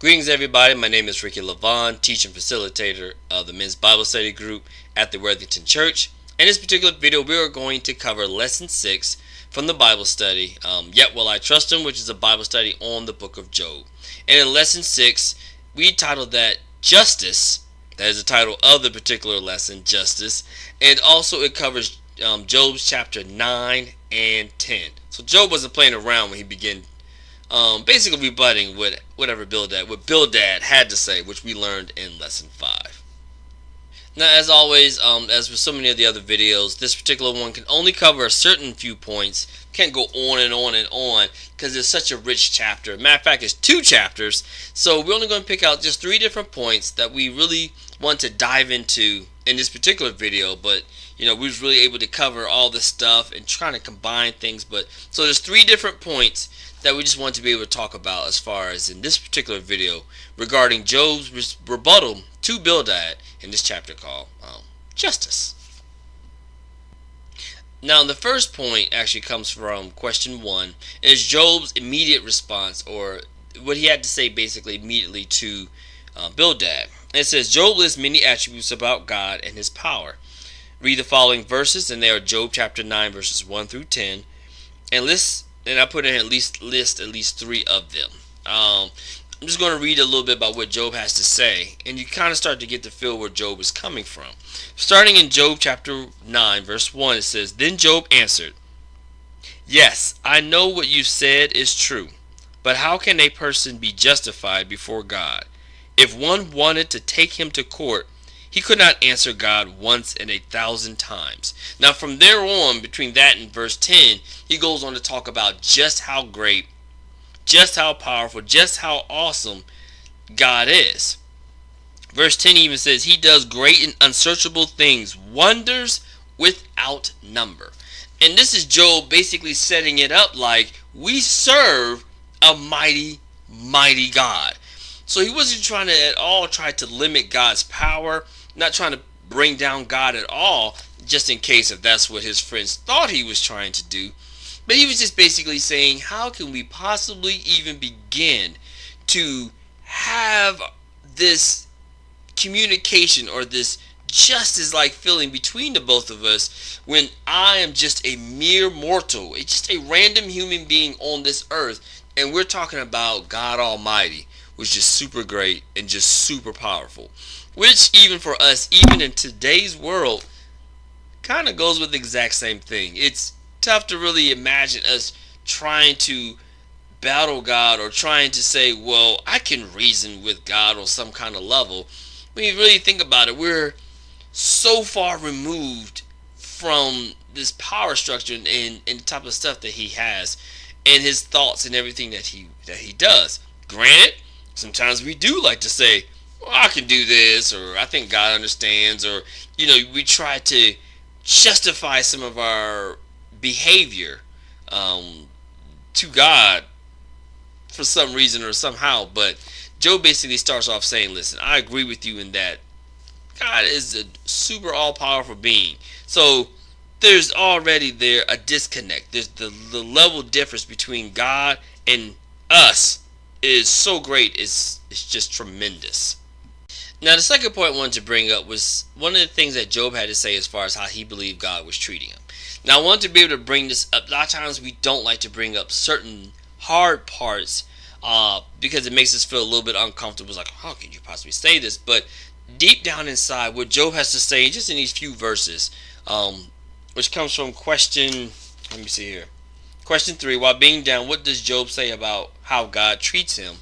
Greetings, everybody. My name is Ricky LaVaughn, teacher and facilitator of the Men's Bible Study Group at the Worthington Church. In this particular video, we are going to cover Lesson 6 from the Bible study, Yet Will I Trust Him, which is a Bible study on the book of Job. And in Lesson 6, we titled that Justice. That is the title of the particular lesson, Justice. And also it covers Job's chapter 9 and 10. So Job wasn't playing around when he began basically rebutting whatever Bildad had to say, which we learned in lesson 5. Now, as always, as with so many of the other videos, this particular one can only cover a certain few points. Can't go on and on and on because it's such a rich chapter. Matter of fact, it's 2 chapters, so we're only going to pick out just 3 different points that we really want to dive into in this particular video. But we was really able to cover all this stuff and trying to combine things. But so there's 3 different points that we just want to be able to talk about as far as in this particular video regarding Job's rebuttal to Bildad in this chapter called Justice. Now, the first point actually comes from question 1, and is Job's immediate response, or what he had to say basically immediately to Bildad. And it says, Job lists many attributes about God and his power. Read the following verses, and they are Job chapter 9 verses 1 through 10, and I put in list at least 3 of them. I'm just going to read a little bit about what Job has to say, and you kind of start to get the feel where Job is coming from. Starting in Job chapter 9 verse 1, it says, Then Job answered, Yes, I know what you said is true, but how can a person be justified before God? If one wanted to take him to court, he could not answer God once in 1,000 times. Now from there on, between that and verse 10, he goes on to talk about just how great, just how powerful, just how awesome God is. Verse 10 even says, He does great and unsearchable things, wonders without number. And this is Job basically setting it up like we serve a mighty, mighty God. So he wasn't trying to at all try to limit God's power, not trying to bring down God at all, just in case if that's what his friends thought he was trying to do. But he was just basically saying, how can we possibly even begin to have this communication or this justice-like feeling between the both of us when I am just a mere mortal, just a random human being on this earth, and we're talking about God Almighty, which is super great and just super powerful. Which even for us, even in today's world, kind of goes with the exact same thing. It's tough to really imagine us trying to battle God or trying to say, well, I can reason with God on some kind of level. When you really think about it, we're so far removed from this power structure and the type of stuff that he has and his thoughts and everything that he does. Granted, sometimes we do like to say, well, I can do this, or I think God understands, or we try to justify some of our behavior to God for some reason or somehow. But Job basically starts off saying, listen, I agree with you in that God is a super all-powerful being. So there's already there a disconnect. There's the level difference between God and us is so great, it's just tremendous. Now, the second point I wanted to bring up was one of the things that Job had to say as far as how he believed God was treating him. Now, I wanted to be able to bring this up. A lot of times we don't like to bring up certain hard parts because it makes us feel a little bit uncomfortable. It's like, how can you possibly say this? But deep down inside, what Job has to say, just in these few verses, which comes from question 3, while being down, what does Job say about how God treats him?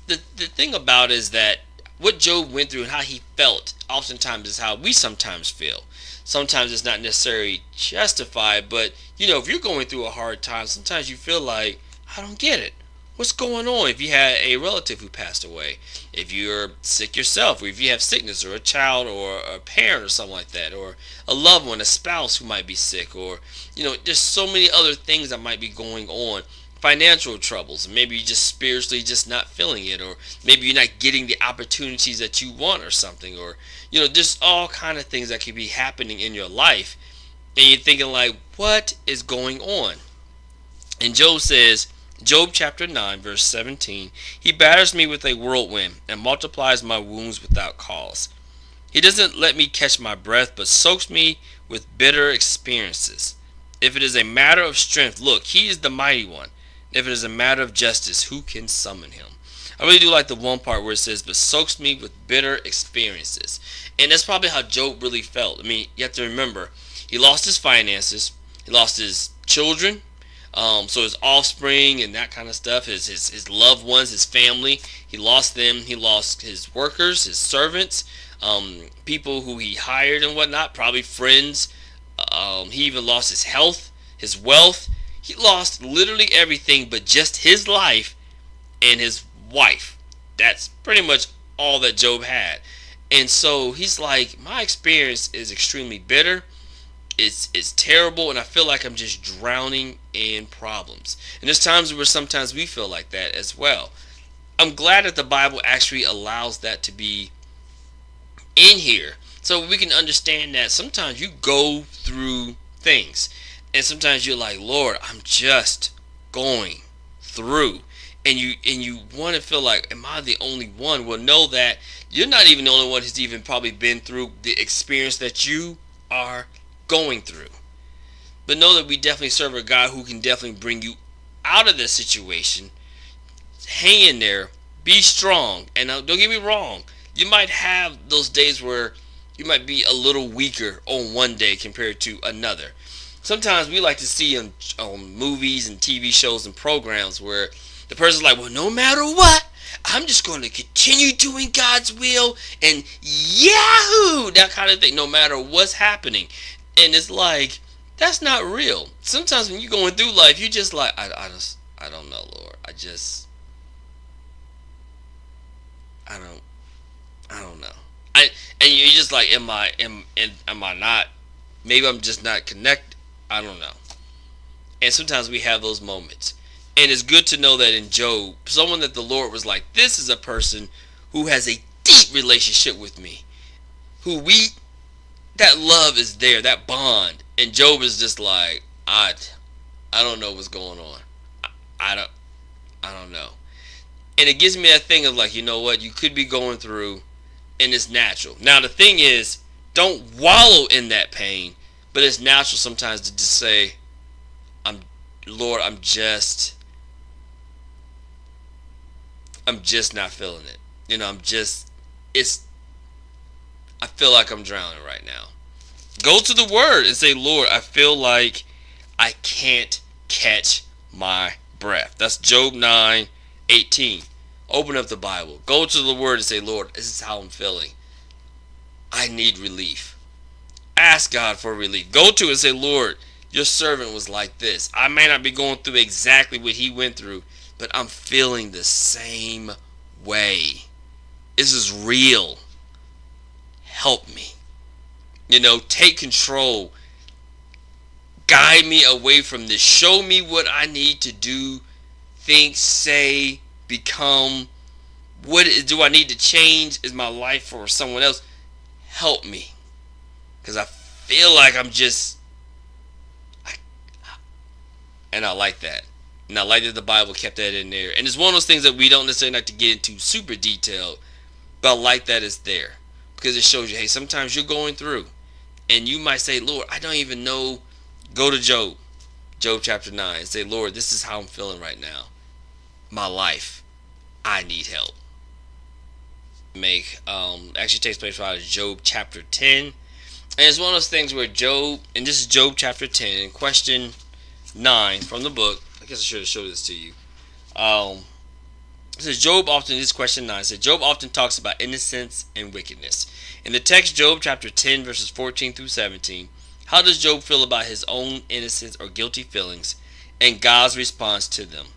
The thing about it is that what Job went through and how he felt oftentimes is how we sometimes feel. Sometimes it's not necessarily justified, but if you're going through a hard time, sometimes you feel like, I don't get it. What's going on? If you had a relative who passed away, if you're sick yourself, or if you have sickness, or a child or a parent or something like that, or a loved one, a spouse who might be sick, or there's so many other things that might be going on. Financial troubles, maybe you're just spiritually just not feeling it, or maybe you're not getting the opportunities that you want or something, or there's all kind of things that could be happening in your life, and you're thinking like, what is going on? And Job says, Job chapter 9, verse 17. He batters me with a whirlwind and multiplies my wounds without cause. He doesn't let me catch my breath, but soaks me with bitter experiences. If it is a matter of strength, look, he is the mighty one. If it is a matter of justice, who can summon him? I really do like the one part where it says, but soaks me with bitter experiences. And that's probably how Job really felt. I mean, you have to remember, he lost his finances, he lost his children, so his offspring and that kind of stuff, his loved ones, his family, he lost them. He lost his workers, his servants, people who he hired and whatnot, probably friends. He even lost his health, his wealth. He lost literally everything but just his life and his wife. That's pretty much all that Job had. And so he's like, my experience is extremely bitter. It's terrible, and I feel like I'm just drowning in problems. And there's times where sometimes we feel like that as well. I'm glad that the Bible actually allows that to be in here, so we can understand that sometimes you go through things, and sometimes you're like, Lord, I'm just going through, and you want to feel like, am I the only one? Well, know that you're not even the only one who's even probably been through the experience that you are going through. But know that we definitely serve a God who can definitely bring you out of this situation. Hang in there, be strong, and don't get me wrong, you might have those days where you might be a little weaker on one day compared to another. Sometimes we like to see on movies and TV shows and programs where the person's like, well, no matter what, I'm just going to continue doing God's will and yahoo, that kind of thing, no matter what's happening. And it's like, that's not real. Sometimes when you're going through life, you just like, I don't know, Lord. I don't know. And you're just like, am I not? Maybe I'm just not connected. I don't know. And sometimes we have those moments. And it's good to know that in Job, someone that the Lord was like, this is a person who has a deep relationship with me. That love is there, that bond. And Job is just like, I don't know what's going on. I don't know. And it gives me that thing of like, you know what, you could be going through, and it's natural. Now the thing is, don't wallow in that pain, but it's natural sometimes to just say, Lord, I'm just not feeling it. You know, I feel like I'm drowning right now. Go to the Word and say, Lord, I feel like I can't catch my breath. That's Job 9:18. Open up the Bible. Go to the Word and say, Lord, this is how I'm feeling. I need relief. Ask God for relief. Go to it and say, Lord, your servant was like this. I may not be going through exactly what he went through, but I'm feeling the same way. This is real. Help me. You know, take control. Guide me away from this. Show me what I need to do, think, say, become. What do I need to change? Is my life for someone else? Help me. Because I feel like and I like that. And I like that the Bible kept that in there. And it's one of those things that we don't necessarily like to get into super detailed, but I like that it's there. Because it shows you, hey, sometimes you're going through. And you might say, Lord, I don't even know. Go to Job chapter 9, and say, Lord, this is how I'm feeling right now. My life, I need help. Actually takes place out of Job chapter 10. And it's one of those things where Job, and this is Job chapter 10, and question 9 from the book. I guess I should have showed this to you. It says this is question 9, it says Job often talks about innocence and wickedness. In the text, Job chapter 10, verses 14 through 17, how does Job feel about his own innocence or guilty feelings and God's response to them?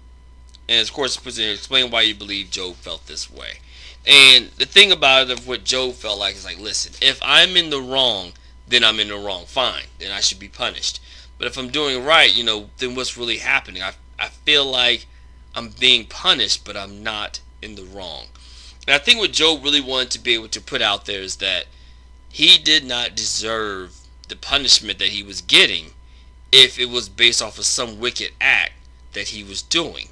And of course, explain why you believe Job felt this way. And the thing about it, of what Job felt like, is like, listen, if I'm in the wrong, then I'm in the wrong. Fine, then I should be punished. But if I'm doing right, then what's really happening? I feel like I'm being punished, but I'm not in the wrong. And I think what Job really wanted to be able to put out there is that he did not deserve the punishment that he was getting if it was based off of some wicked act that he was doing.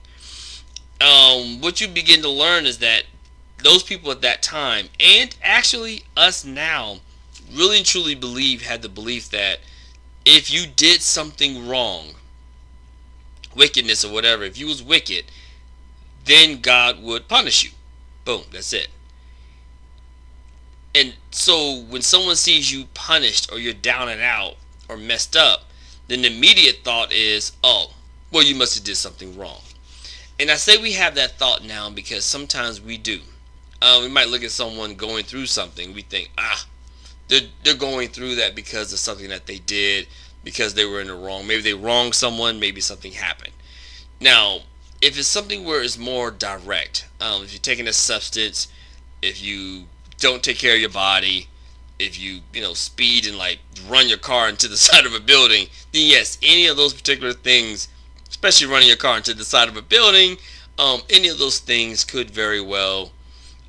what you begin to learn is that those people at that time, and actually us now, really and truly had the belief that if you did something wrong, wickedness or whatever, if you was wicked, then God would punish you. Boom, that's it. And so when someone sees you punished or you're down and out or messed up, then the immediate thought is, oh, well, you must have did something wrong. And I say we have that thought now because sometimes we do. We might look at someone going through something. We think, they're going through that because of something that they did, because they were in the wrong. Maybe they wronged someone. Maybe something happened. Now, if it's something where it's more direct, if you're taking a substance, if you don't take care of your body, if you speed and like run your car into the side of a building, then yes, any of those particular things, especially running your car into the side of a building, any of those things could very well,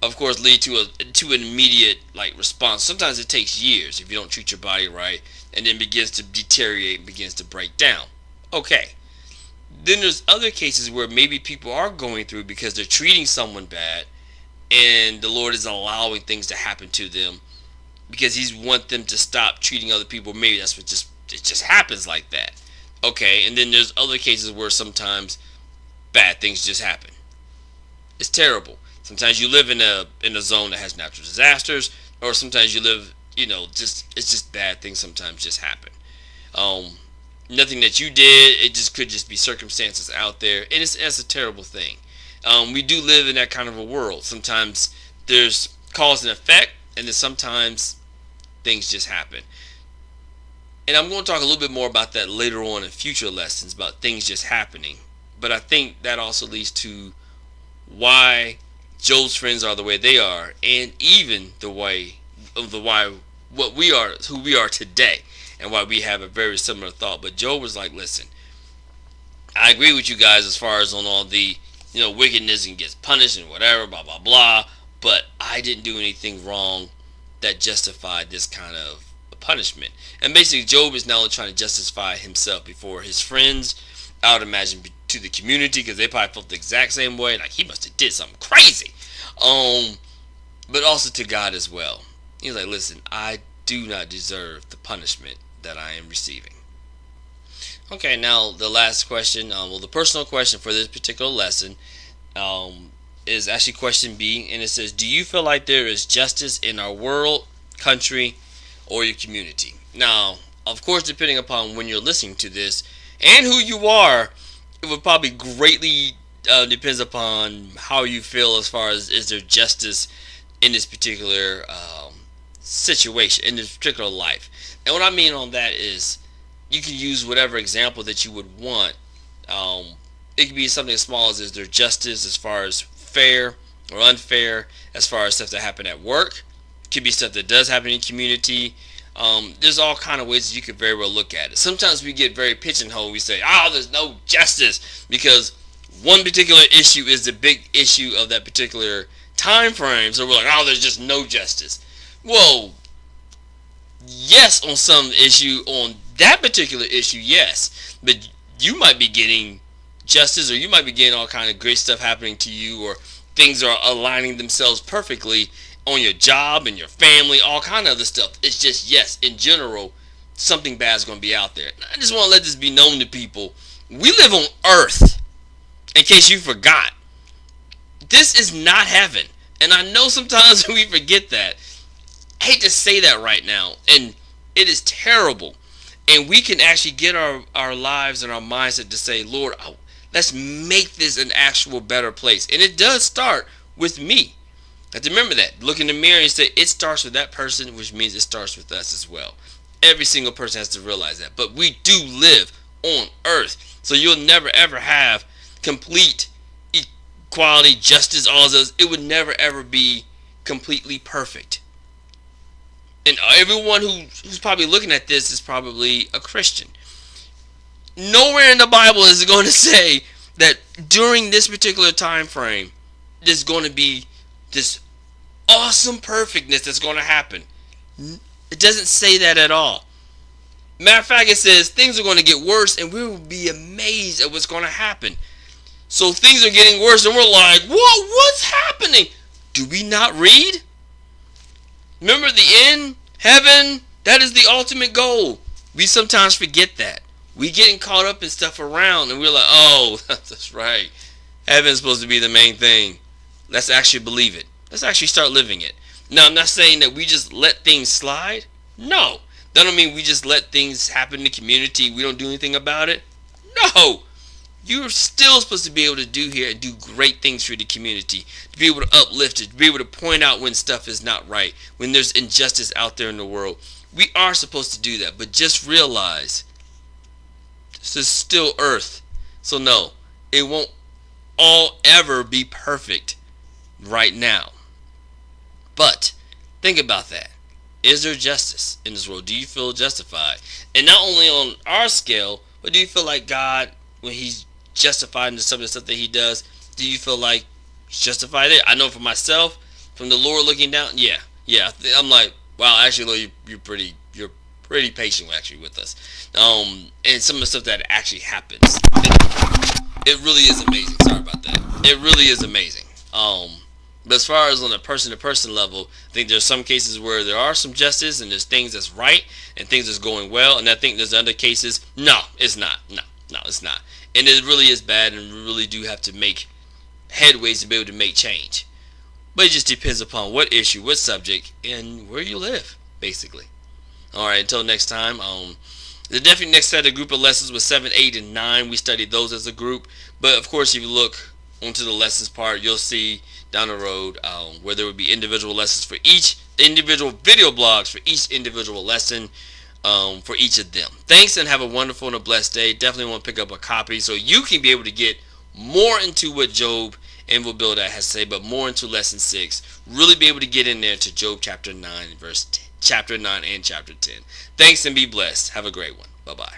of course, lead to an immediate like response. Sometimes it takes years if you don't treat your body right, and then begins to deteriorate and begins to break down. Okay. Then there's other cases where maybe people are going through because they're treating someone bad, and the Lord is allowing things to happen to them because He's want them to stop treating other people. Maybe that's what it just happens like that. Okay, and then there's other cases where sometimes bad things just happen. It's terrible. Sometimes you live in a zone that has natural disasters, or sometimes you live, it's just bad things sometimes just happen. Nothing that you did, it just could just be circumstances out there, and it's a terrible thing. We do live in that kind of a world. Sometimes there's cause and effect, and then sometimes things just happen. And I'm going to talk a little bit more about that later on in future lessons about things just happening. But I think that also leads to why Job's friends are the way they are, and even the way of the why what we are, who we are today, and why we have a very similar thought. But Job was like, listen, I agree with you guys as far as on all the wickedness and gets punished and whatever, blah blah blah. But I didn't do anything wrong that justified this kind of punishment. And basically, Job is now trying to justify himself before his friends. I would imagine to the community, because they probably felt the exact same way, like he must have did something crazy. But also to God as well. He's like, listen, I do not deserve the punishment that I am receiving. Okay, now the last question, the personal question for this particular lesson, is actually question B, and it says, do you feel like there is justice in our world, country, or your community? Now, of course, depending upon when you're listening to this and who you are, it would probably greatly depends upon how you feel as far as is there justice in this particular situation, in this particular life. And what I mean on that is you can use whatever example that you would want. It could be something as small as is there justice as far as fair or unfair, as far as stuff that happened at work. It could be stuff that does happen in community. There's all kind of ways that you could very well look at it. Sometimes we get very pigeonholed. We say, there's no justice because one particular issue is the big issue of that particular time frame. So we're like, there's just no justice. Well, yes, on some issue, on that particular issue, yes. But you might be getting justice, or you might be getting all kind of great stuff happening to you, or things are aligning themselves perfectly on your job and your family, all kind of other stuff. It's just, yes, in general, something bad is going to be out there. I just want to let this be known to people. We live on earth, in case you forgot. This is not heaven. And I know sometimes we forget that. I hate to say that right now, and it is terrible. And we can actually get our lives and our mindset to say, Lord, let's make this an actual better place. And it does start with me. You have to remember that. Look in the mirror and say, it starts with that person, which means it starts with us as well. Every single person has to realize that. But we do live on earth. So you'll never ever have complete equality, justice, all of those. It would never ever be completely perfect. And everyone who's probably looking at this is probably a Christian. Nowhere in the Bible is it going to say that during this particular time frame, there's going to be this awesome perfectness that's going to happen. It doesn't say that at all. Matter of fact, it says things are going to get worse and we will be amazed at what's going to happen. So things are getting worse, and we're like, "What? What's happening?" Do we not read? Remember the end, heaven. That is the ultimate goal. We sometimes forget that. We getting caught up in stuff around, and we're like, "Oh, that's right. Heaven's supposed to be the main thing." Let's actually believe it. Let's actually start living it. Now, I'm not saying that we just let things slide. No. That don't mean we just let things happen in the community. We don't do anything about it. No. You're still supposed to be able to do here and do great things for the community. To be able to uplift it. To be able to point out when stuff is not right. When there's injustice out there in the world. We are supposed to do that. But just realize this is still earth. So no. It won't all ever be perfect right now. But think about that. Is there justice in this world? Do you feel justified? And not only on our scale, but do you feel like God, when He's justified in some of the stuff that He does, do you feel like He's justified it? I know for myself, from the Lord looking down, yeah. I'm like, wow, actually, Lord, you're pretty patient actually with us. And some of the stuff that actually happens, it really is amazing. Sorry about that. It really is amazing. But as far as on a person-to-person level, I think there's some cases where there are some justice and there's things that's right and things that's going well. And I think there's other cases, no, it's not. No, it's not. And it really is bad, and we really do have to make headways to be able to make change. But it just depends upon what issue, what subject, and where you live, basically. Alright, until next time. The definitely next set of group of lessons was 7, 8, and 9. We studied those as a group. But of course, if you look onto the lessons part, you'll see down the road where there would be individual lessons for each individual video blogs for each individual lesson for each of them. Thanks, and have a wonderful and a blessed day. Definitely want to pick up a copy so you can be able to get more into what Job and what Bildad has to say, but more into lesson 6. Really be able to get in there to Job chapter 9 and chapter 10. Thanks, and be blessed. Have a great one. Bye-bye.